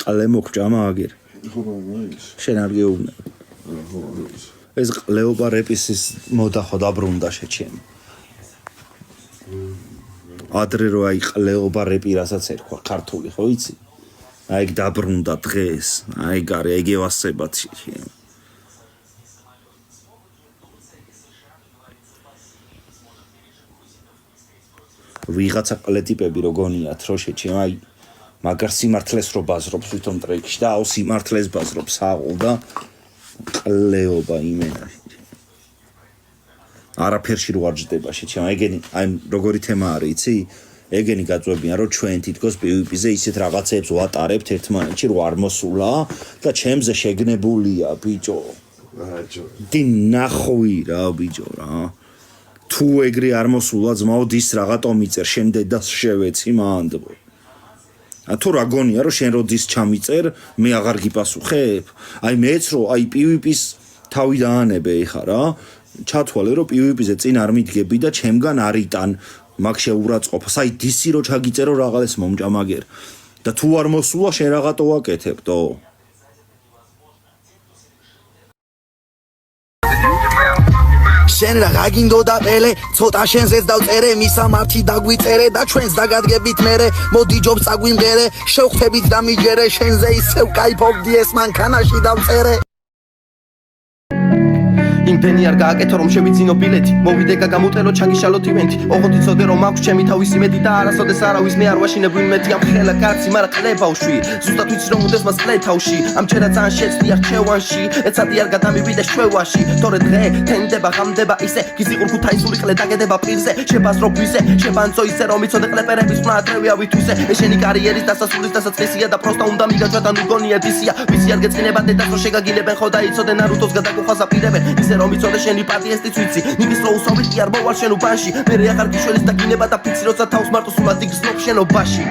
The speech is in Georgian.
ყლე მოგჭამა აგერ. შენ არ გეუბნები. ეს ყლეობა რეპის მოდა ხო დაბრუნდა შეჩემ. ადრე რო აი ყლეობა რეპი რასაც ერქვა ქართული ხო იცი? აი დაბრუნდა დღეს. აი გარე ეგ ევასებად შეჩემ. ვიღაცა ყლეტიპები რო გონიათ რო შეჩემ აი მაგარ სიმართლეს რო ბაზრობს თვითონ ტრეკში და აუ სიმართლეს ბაზრობს აყოლ და ყლეობა იმენაში არაფერში რო არ ჯდება შეჩემ ეგენი აი როგორი თემა არის იცი ეგენი გაწვევებიან რომ ჩვენ თითქოს PvP-ზე ისეთ რაღაცებს ვატარებთ ერთმანეთში რო არ მოსულა და ჩემზე შეგნებულია ბიჭო დი ნახვი რა ბიჭო რა თუ ეგრე არ მოსულა ძმაო დის რაღაცო მიწერ შენ დედას შევეცი მანდბო თუ რა გონია რომ შენ როდის ჩამიწერ მე აღარ გიპასუხებ აი მეც რო აი PvP-ს თავი დაანებე ეხა რა ჩათვალე რომ PvP-ზე წინ არ მიდგები და ჩემგან არიტან მაგ შეურაცხყოფას აი დისი რო ჩაგიწერო რაღაცას მომჭამაგერ და თუ არ მოსულა შენ რაღაცო ვაკეთებდო შენ რა გაგინდოდა პელე ცოტა შენზეც დავწერე მისამართი დაგვიწერე და ჩვენს დაგადგებით მერე მოდი ჯობს წაგვიმღერე შევხვდებით და მიჯერე შენზე ისევ кайფობდი ეს მანქანაში დავწერე იმდენი არ გააკეთო რომ შევიძინო ბილეთი მოვიდე გამუტელო ჩაგიშალოთ ივენთი ოღონდ იცოდე რომ აქვს ჩემი თავის იმედი და არასოდეს არავის მე არ ვაშინებ ვინმეთი ამ ხელა კაცი მაგრამ ყლებავში ზუსტად ვიცი რომ უნდეს მას ყლეთავში ამჩერა ძალიან შეცდი არჩევანში ეცადი არ გადამივიდეს ჩვევაში თორე დღე თენდება ღამდება ისე გიზიყურ ქუთაისული ყლე დაგედება პირზე შებაზრო ბიზე შებანცო ისე რომ იცოდე ყლეპერების ხმა ტრევიავით ვისე ეშენი კარიერის დასასრულის დასაწყისია და პროსტა უნდა მიგაჩვა და ნუგონია დისია ვისი არ გეწინება დედას რო შეგაგილებენ ხო და იცოდე ნარუტოს გადაგუხას აპირებენ ისე რომ იცოდე შენი პატიესტიც ვიცი ნიგის რო უსავით კი არ მოვალ შენ უბანში მე რეაღარ გიშველის და გინება და ფიცი როცა თავს მარტო სულად იგზნობ შენობაში